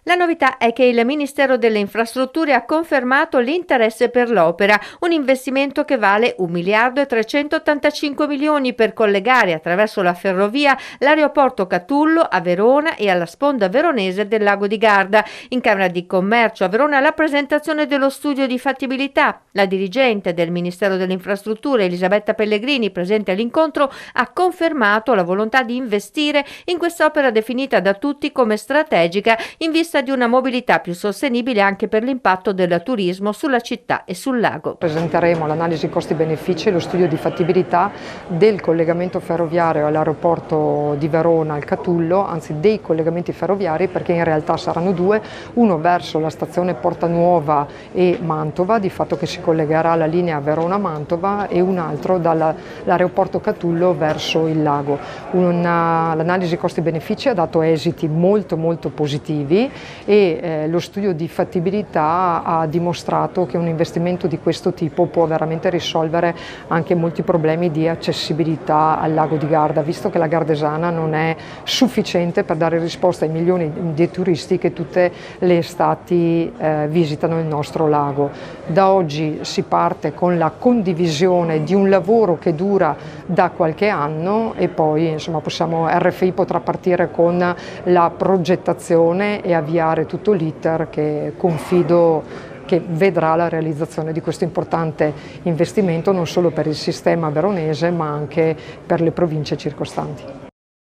La novità è che il Ministero delle Infrastrutture ha confermato l'interesse per l'opera, un investimento che vale 1 miliardo e 385 milioni per collegare attraverso la ferrovia l'aeroporto Catullo a Verona e alla sponda veronese del lago di Garda. In Camera di Commercio a Verona la presentazione dello studio di fattibilità. La dirigente del Ministero delle Infrastrutture, Elisabetta Pellegrini, presente all'incontro, ha confermato la volontà di investire in quest'opera definita da tutti come strategica in vista di una mobilità più sostenibile anche per l'impatto del turismo sulla città e sul lago. Presenteremo l'analisi costi-benefici e lo studio di fattibilità del collegamento ferroviario all'aeroporto di Verona al Catullo, anzi dei collegamenti ferroviari, perché in realtà saranno due, uno verso la stazione Porta Nuova e Mantova, di fatto che si collegherà alla linea Verona-Mantova, e un altro dall'aeroporto Catullo verso il lago. L'analisi costi-benefici ha dato esiti molto positivi e lo studio di fattibilità ha dimostrato che un investimento di questo tipo può veramente risolvere anche molti problemi di accessibilità al lago di Garda, visto che la Gardesana non è sufficiente per dare risposta ai milioni di turisti che tutte le estati visitano il nostro lago. Da oggi si parte con la condivisione di un lavoro che dura da qualche anno e poi RFI potrà partire con la progettazione e avviare tutto l'iter che confido che vedrà la realizzazione di questo importante investimento non solo per il sistema veronese ma anche per le province circostanti.